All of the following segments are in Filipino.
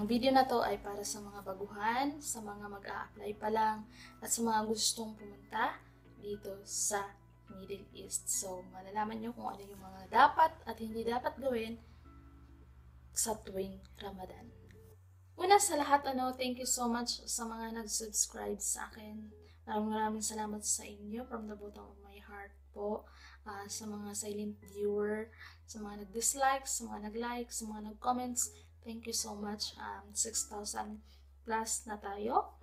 Ang video na to ay para sa mga baguhan, sa mga mag-a-apply pa lang, at sa mga gustong pumunta dito sa Middle East. So, malalaman nyo kung ano yung mga dapat at hindi dapat gawin sa tuwing Ramadan. Una sa lahat, thank you so much sa mga nag-subscribe sa akin. Maraming salamat sa inyo from the bottom of my heart po. Sa mga silent viewer, sa mga nag-dislike, sa mga nag-like, sa mga nag-comments, thank you so much. 6,000 plus na tayo.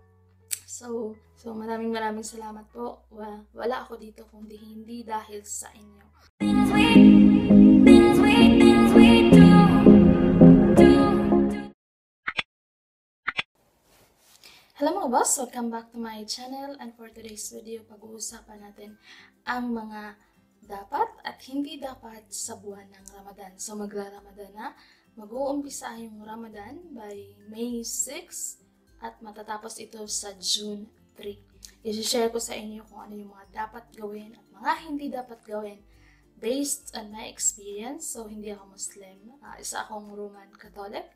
So maraming salamat po. Wala ako dito kundi hindi dahil sa inyo. Hello mga boss! Welcome back to my channel, and for today's video, pag-uusapan natin ang mga dapat at hindi dapat sa buwan ng Ramadan. So magra-Ramadan na, mag-uumpisa yung Ramadan by May 6 at matatapos ito sa June 3. I-share ko sa inyo kung ano yung mga dapat gawin at mga hindi dapat gawin based on my experience. So hindi ako Muslim, isa akong Roman Catholic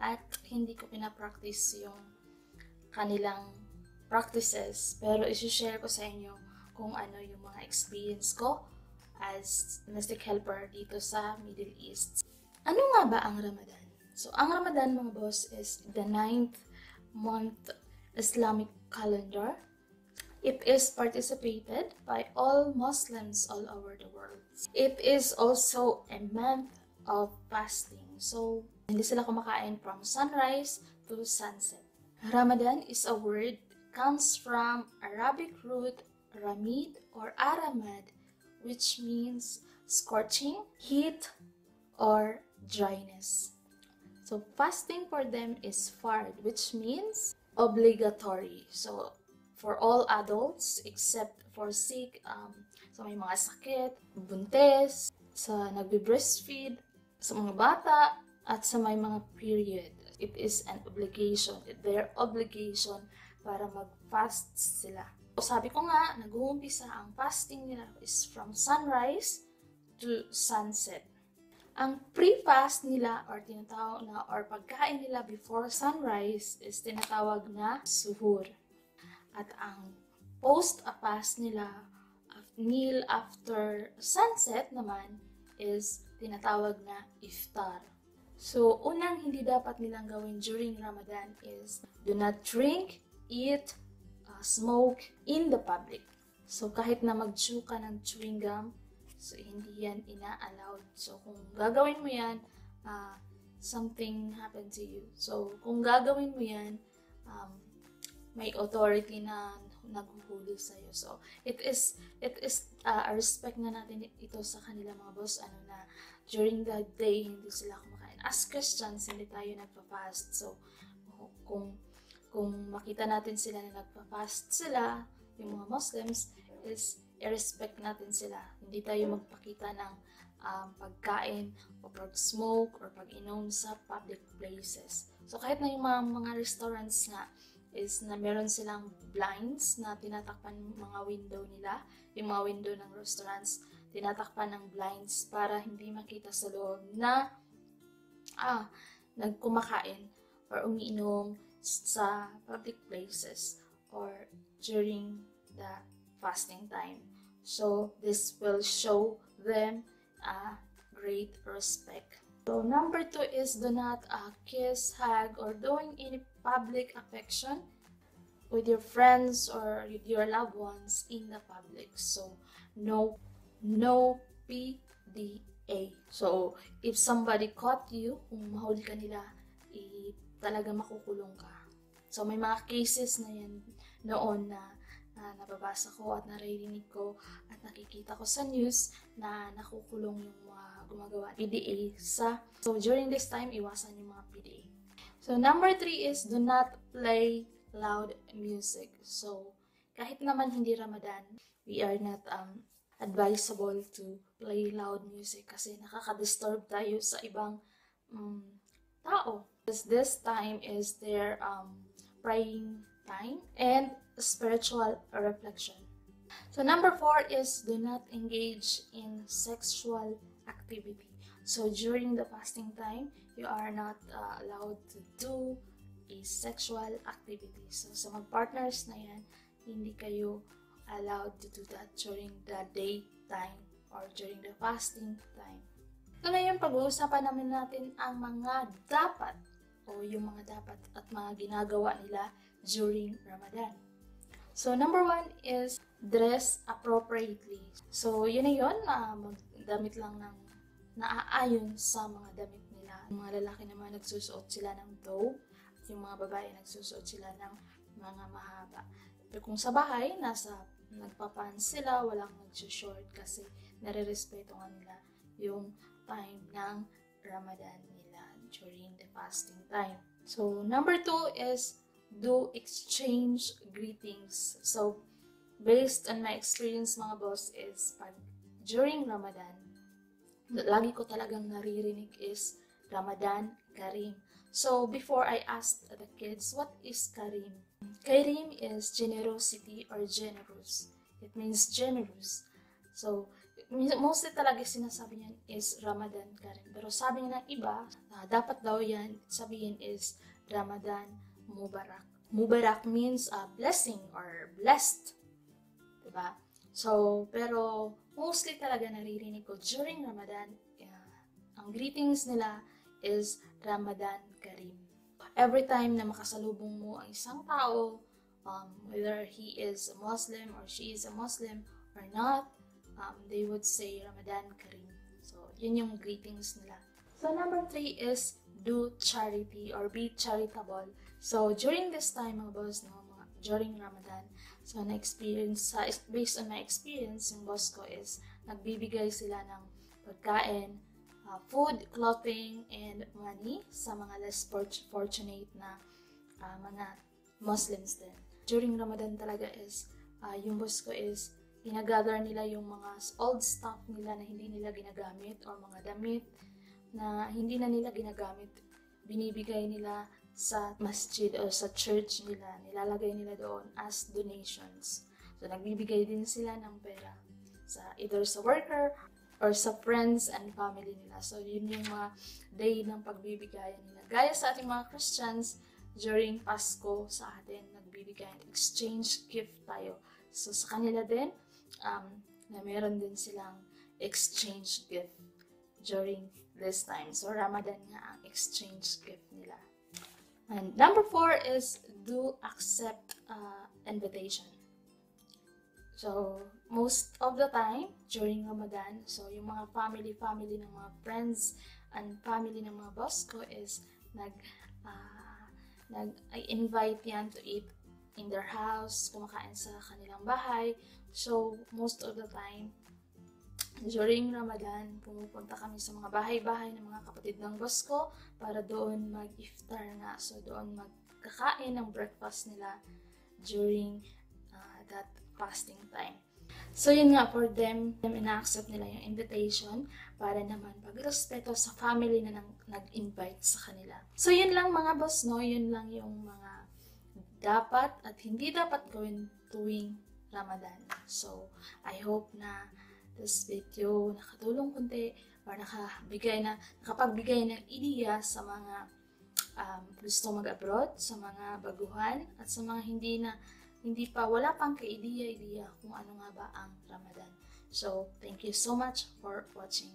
at hindi ko pinapractice yung kanilang practices, pero i-share ko sa inyo kung ano yung mga experience ko as domestic helper dito sa Middle East. Ano nga ba ang Ramadan? So, ang Ramadan mga boss is the 9th month Islamic calendar. It is participated by all Muslims all over the world. It is also a month of fasting. So, hindi sila kumakain from sunrise to sunset. Ramadan is a word comes from Arabic root ramid or aramad, which means scorching, heat, or dryness. So fasting for them is fard, which means obligatory. So for all adults except for sick, so may mga sakit, buntis, sa nagbe-breastfeed, sa mga bata, at sa may mga period. It is an obligation, their obligation para mag-fast sila. So, sabi ko nga, nag-uumpisa ang fasting nila is from sunrise to sunset. Ang pre-fast nila or tinatawag na or pagkain nila before sunrise is tinatawag na suhur. At ang post-fast nila, meal after sunset naman is tinatawag na iftar. So, unang hindi dapat nilang gawin during Ramadan is do not drink, eat, smoke in the public. So, kahit na mag-chew ka ng chewing gum, so hindi yan ina-allowed. So, kung gagawin mo yan, something happened to you. So, kung gagawin mo yan, may authority na naghuhuli sa'yo. So, it is a respect na natin ito sa kanila mga boss, na during the day, hindi sila kumakain. As Christians, hindi tayo nagpa-fast. So, kung makita natin sila na nagpa-fast sila, yung mga Muslims, is i-respect natin sila. Hindi tayo magpakita ng pagkain o pag-smoke or pag-inom sa public places. So, kahit na yung mga restaurants nga, is na meron silang blinds na tinatakpan yung mga window nila, yung mga window ng restaurants, tinatakpan ng blinds para hindi makita sa loob na nagkumakain or umiinom sa public places or during the fasting time. So, this will show them great respect. So, number 2 is do not kiss, hug, or doing any public affection with your friends or with your loved ones in the public. So, no PDA. So, if somebody caught you, kung mahuli ka nila, talaga makukulong ka. So, may mga cases na yan noon na nababasa ko at naririnig ko at nakikita ko sa news na nakukulong yung mga gumagawa PDA So, during this time, iwasan yung mga PDA. So, number 3 is do not play loud music. So, kahit naman hindi Ramadan, we are not advisable to play loud music kasi nakaka-disturb tayo sa ibang tao. This time is their praying time and spiritual reflection. So number 4 is do not engage in sexual activity. So during the fasting time, you are not allowed to do a sexual activity. So sa mag-partners na yan, hindi kayo allowed to do that during the daytime or during the fasting time. So ngayon, pag-uusapan namin natin ang mga dapat o yung mga dapat at mga ginagawa nila during Ramadan. So number 1 is dress appropriately. So yun na yun, magdamit lang ng naaayon sa mga damit nila. Yung mga lalaki naman nagsusuot sila ng thobe, at yung mga babae nagsusuot sila ng mga mahaba. Pero kung sa bahay, nagpapants sila, walang nagsushort kasi nare-respeto nga nila yung time ng Ramadan nila during the fasting time. So number 2 is do exchange greetings. So based on my experience mga boss is pag during Ramadan, lagi ko talagang naririnig is Ramadan Kareem. So before I asked the kids, what is Kareem? Kareem is generosity or generous. It means generous. So mostly talaga sinasabi niyan is Ramadan Kareem. Pero sabi ng iba, dapat daw yan sabihin is Ramadan Mubarak. Mubarak means blessing or blessed. Diba? So, pero mostly talaga naririnig ko during Ramadan, ang greetings nila is Ramadan Kareem. Every time na makasalubong mo ang isang tao, whether he is a Muslim or she is a Muslim or not, they would say Ramadan Kareem. So, yun yung greetings nila. So, number 3 is do charity or be charitable. So, during this time, mga boss, during Ramadan, so na-experience, based on my experience, yung boss ko is nagbibigay sila ng pagkain, food, clothing, and money sa mga less fortunate na mga Muslims din. During Ramadan talaga is, yung boss ko is, ginagather nila yung mga old stuff nila na hindi nila ginagamit or mga damit na hindi na nila ginagamit. Binibigay nila sa masjid o sa church nila. Nilalagay nila doon as donations. So, nagbibigay din sila ng pera sa either sa worker or sa friends and family nila. So, yun yung mga day ng pagbibigayan nila. Gaya sa ating mga Christians, during Pasko sa atin, nagbibigay, exchange gift tayo. So, sa kanila din, na meron din silang exchange gift during this time. So, Ramadan nga ang exchange gift nila. And number 4 is do accept invitation. So, most of the time, during Ramadan, so yung mga family ng mga friends and family ng mga boss ko is nag-invite yan to eat in their house, kumakain sa kanilang bahay. So, most of the time, during Ramadan, pumupunta kami sa mga bahay-bahay ng mga kapatid ng boss ko para doon mag-iftar nga. So, doon magkakain ng breakfast nila during that fasting time. So, yun nga, for them, ina-accept nila yung invitation para naman pagrespeto sa family na nag-invite sa kanila. So, yun lang mga boss, no? Yun lang yung mga dapat at hindi dapat gawin tuwing Ramadan. So, I hope na this video nakatulong kunti or nakapagbigay ng ideya sa mga gusto mag-abroad, sa mga baguhan, at sa mga wala pang ka-ideya kung ano nga ba ang Ramadan. So, thank you so much for watching.